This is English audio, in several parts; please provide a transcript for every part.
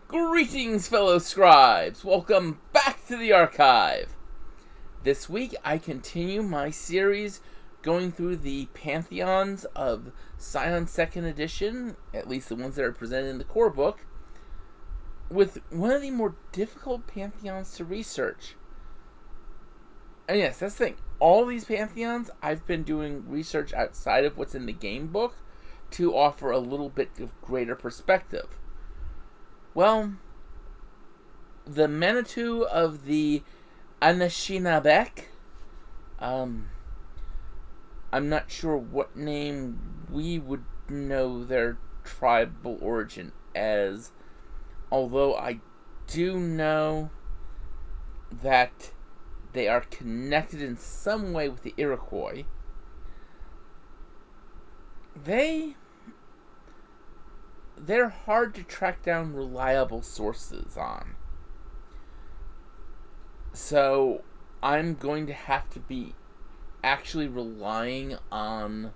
Greetings, fellow scribes! Welcome back to the archive! This week, I continue my series going through the Pantheons of Scion 2nd Edition, at least the ones that are presented in the core book, with one of the more difficult Pantheons to research. And yes, that's the thing. All these Pantheons, I've been doing research outside of what's in the game book to offer a little bit of greater perspective. Well, the Manitou of the Anishinabek, I'm not sure what name we would know their tribal origin as, although I do know that they are connected in some way with the Iroquois. They're hard to track down reliable sources on. So I'm going to have to be actually relying on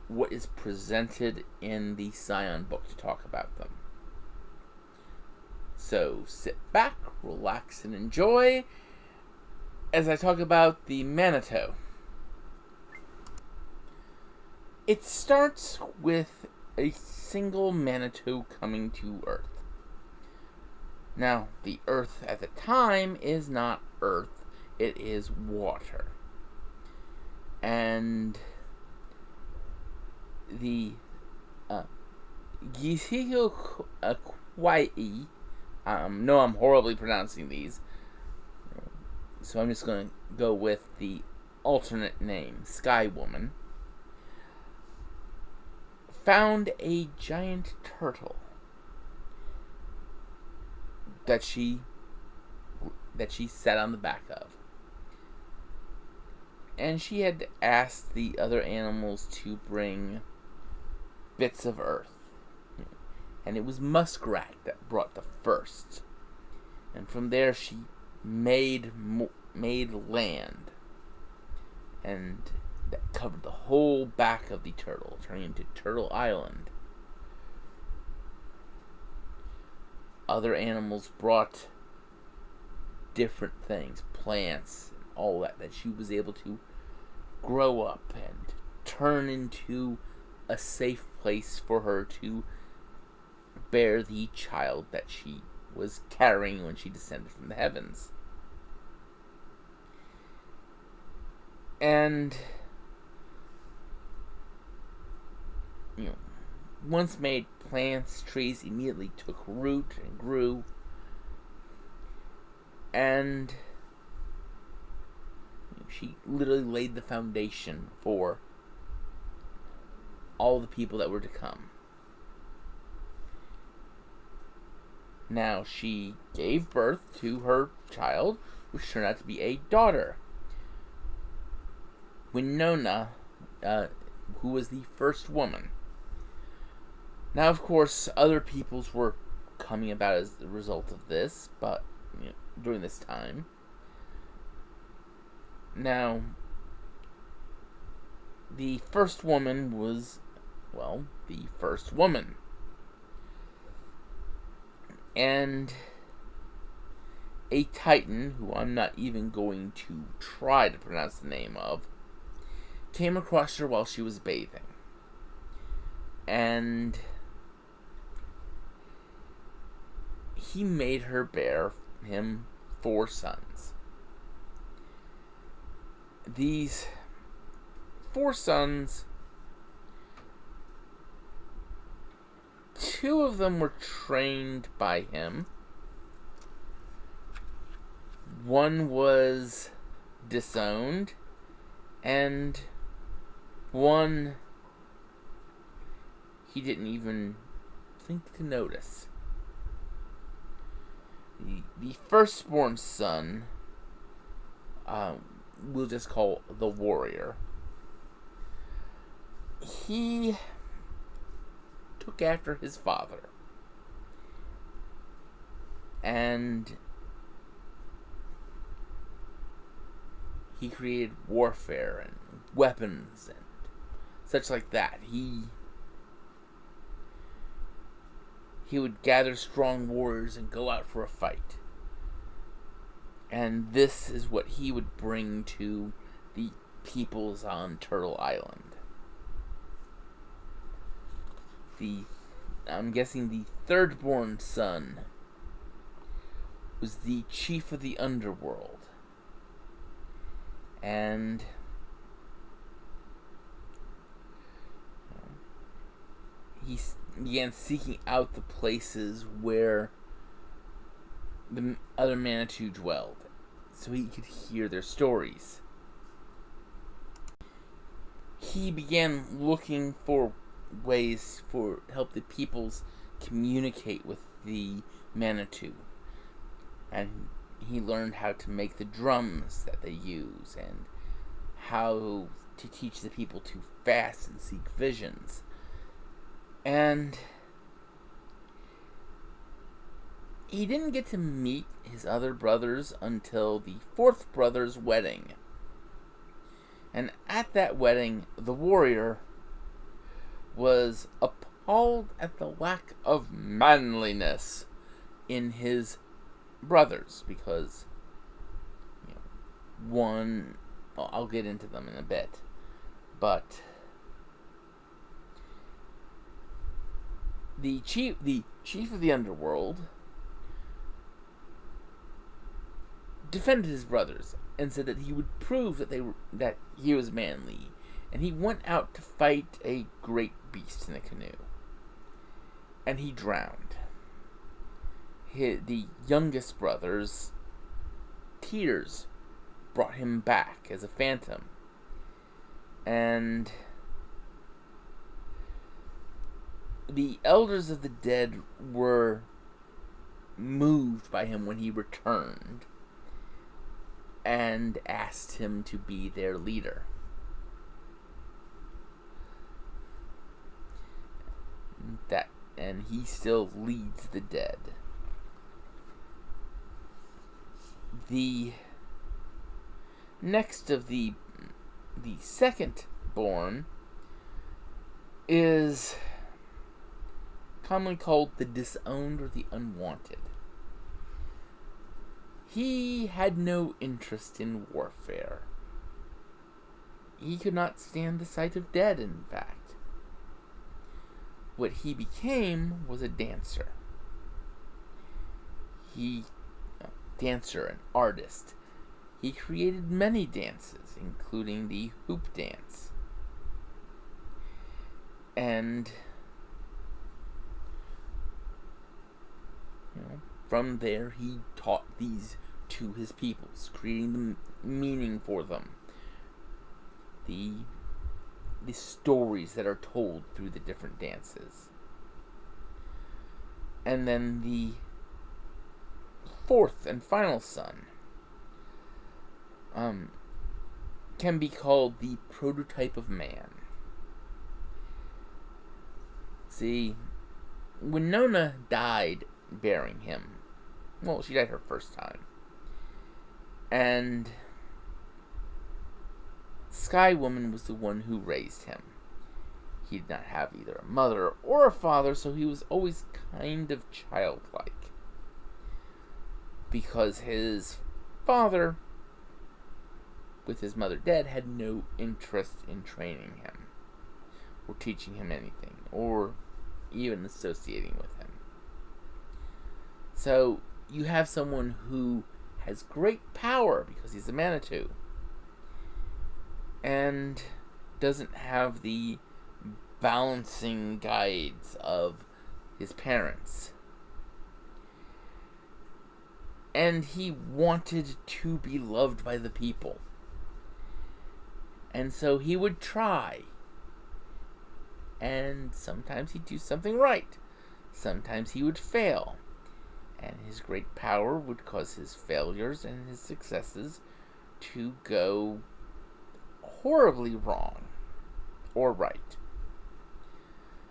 what is presented in the Scion book to talk about them. So sit back, relax, and enjoy as I talk about the Manitou. It starts with a single Manitou coming to Earth. Now, the Earth at the time is not Earth, it is water. And the Gisihokwai, no, I'm horribly pronouncing these, so I'm just going to go with the alternate name, Sky Woman, found a giant turtle that she sat on the back of. And she had asked the other animals to bring bits of earth. And it was Muskrat that brought the first. And from there she made land. And that covered the whole back of the turtle, turning into Turtle Island. Other animals brought different things, plants, and all that she was able to grow up and turn into a safe place for her to bear the child that she was carrying when she descended from the heavens. And once made plants, trees immediately took root and grew. And she literally laid the foundation for all the people that were to come. Now, she gave birth to her child, which turned out to be a daughter, Winona, who was the first woman. Now, of course, other peoples were coming about as a result of this, but during this time. Now, the first woman was, the first woman. And a Titan, who I'm not even going to try to pronounce the name of, came across her while she was bathing. And he made her bear him 4 sons. These 4 sons, 2 of them were trained by him. One was disowned, and one he didn't even think to notice. The firstborn son, we'll just call the warrior. He took after his father. And he created warfare and weapons and such like that. He he would gather strong warriors and go out for a fight. And this is what he would bring to the peoples on Turtle Island. I'm guessing the third-born son was the chief of the underworld. And he began seeking out the places where the other Manitou dwelled, so he could hear their stories. He began looking for ways to help the peoples communicate with the Manitou. And he learned how to make the drums that they use, and how to teach the people to fast and seek visions. And he didn't get to meet his other brothers until the fourth brother's wedding. And at that wedding, the warrior was appalled at the lack of manliness in his brothers, because one, I'll get into them in a bit, but the chief of the underworld defended his brothers and said that he would prove that he was manly, and he went out to fight a great beast in a canoe, and he drowned. The youngest brother's tears brought him back as a phantom, and the elders of the dead were moved by him when he returned and asked him to be their leader. And he still leads the dead. The next of the second born is commonly called the disowned or the unwanted. He had no interest in warfare. He could not stand the sight of dead, in fact. What he became was a dancer. Dancer and artist. He created many dances, including the hoop dance. And from there he taught these to his peoples, creating the meaning for them. The stories that are told through the different dances. And then the fourth and final son can be called the prototype of man. See, when Nona died bearing him, well, she died her first time, and Sky Woman was the one who raised him. He did not have either a mother or a father, so he was always kind of childlike. Because his father, with his mother dead, had no interest in training him, or teaching him anything, or even associating with him. So, you have someone who has great power because he's a Manitou, and doesn't have the balancing guides of his parents. And he wanted to be loved by the people. And so he would try. And sometimes he'd do something right. Sometimes he would fail. And his great power would cause his failures and his successes to go horribly wrong or right.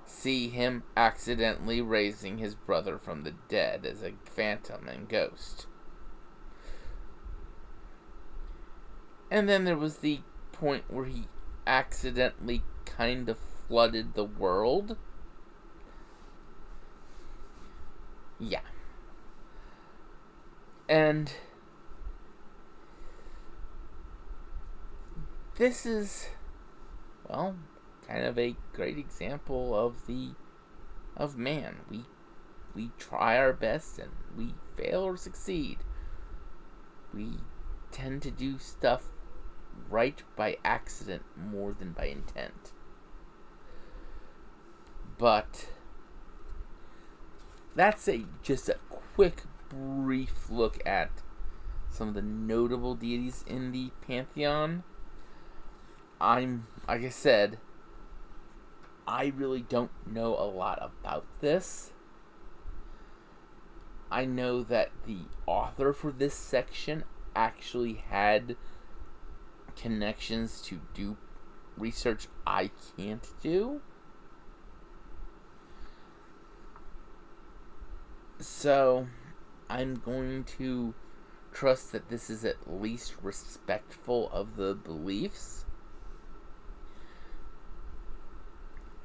See him accidentally raising his brother from the dead as a phantom and ghost. And then there was the point where he accidentally kind of flooded the world And this is, well, kind of a great example of man. We try our best and we fail or succeed. We tend to do stuff right by accident more than by intent. But that's just a quick, brief look at some of the notable deities in the Pantheon. Like I said, I really don't know a lot about this. I know that the author for this section actually had connections to do research I can't do. So, I'm going to trust that this is at least respectful of the beliefs.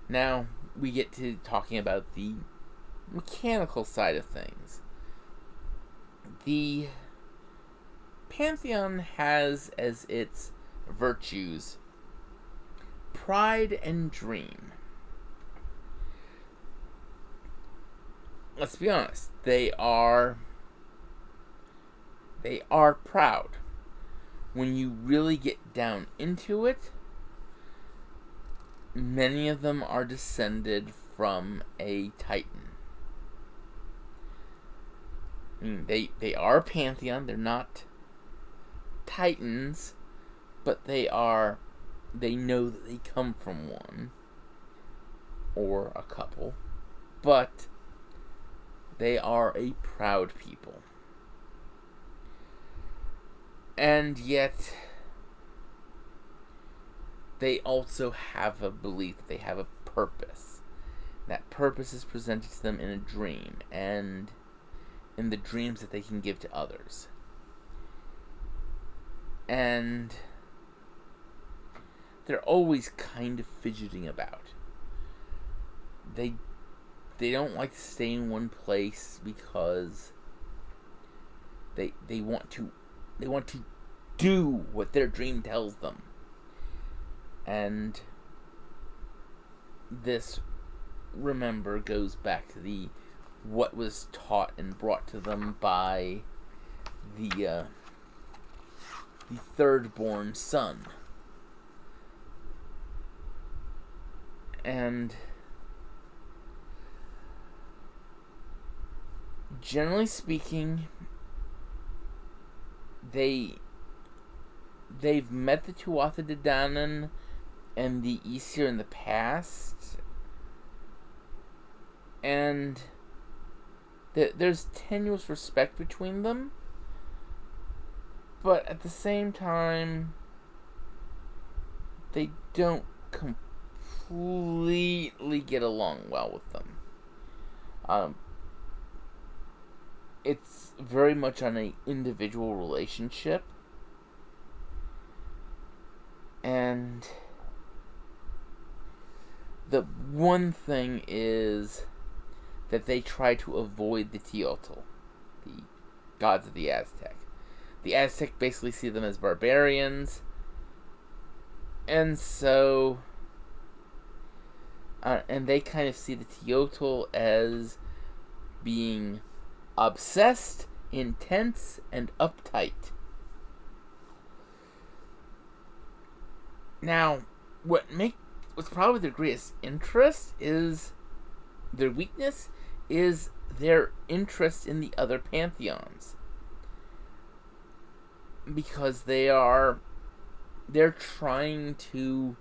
Now, we get to talking about the mechanical side of things. The Pantheon has as its virtues pride and dream. Let's be honest, they are proud. When you really get down into it, many of them are descended from a Titan. I mean, they are a Pantheon. They're not Titans, but they know that they come from one or a couple, but they are a proud people. And yet, they also have a belief that they have a purpose. That purpose is presented to them in a dream, and in the dreams that they can give to others. And they're always kind of fidgeting about. They don't like to stay in one place because they want to do what their dream tells them. And this, remember, goes back to what was taught and brought to them by the third-born son. And generally speaking, they've met the Tuatha De Danann and the Aesir in the past, and there's tenuous respect between them, but at the same time, they don't completely get along well with them. It's very much on an individual relationship, and the one thing is that they try to avoid the Teotl, the gods of the Aztec. The Aztec basically see them as barbarians, and so and they kind of see the Teotl as being obsessed, intense, and uptight. Now, what's probably their greatest interest is their weakness is their interest in the other pantheons, because they're trying to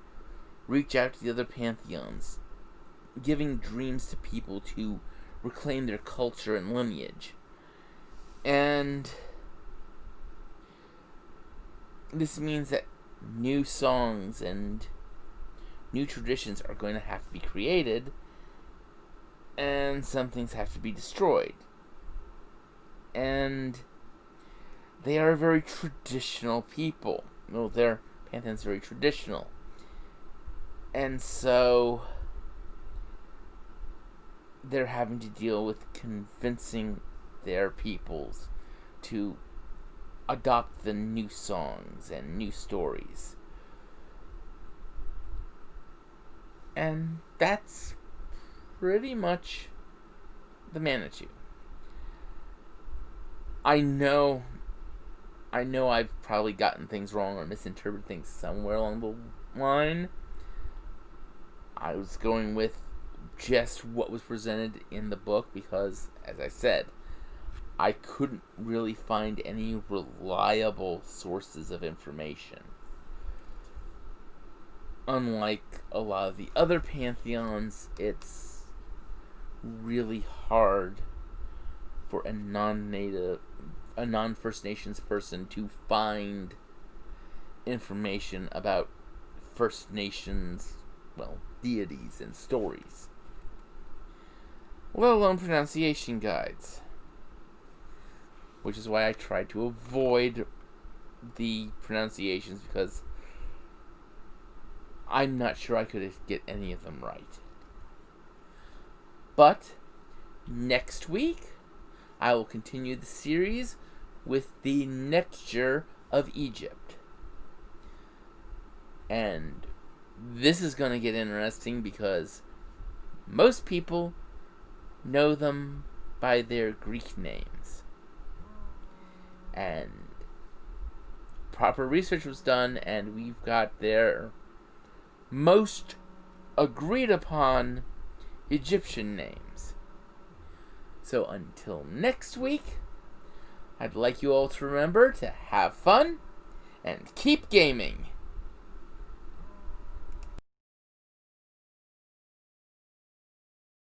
reach out to the other pantheons, giving dreams to people to reclaim their culture and lineage. And this means that new songs and new traditions are going to have to be created, and some things have to be destroyed. And they are very traditional people. Well, their pantheon's very traditional. And so they're having to deal with convincing their peoples to adopt the new songs and new stories. And that's pretty much the Manitou. I know I've probably gotten things wrong or misinterpreted things somewhere along the line. I was going with just what was presented in the book because, as I said, I couldn't really find any reliable sources of information. Unlike a lot of the other Pantheons, it's really hard for a non-First Nations person to find information about First Nations, deities and stories, let alone pronunciation guides. Which is why I tried to avoid the pronunciations, because I'm not sure I could get any of them right. But next week, I will continue the series with the Nectar of Egypt. And this is going to get interesting because most people know them by their Greek names. And proper research was done, and we've got their most agreed upon Egyptian names. So until next week, I'd like you all to remember to have fun and keep gaming.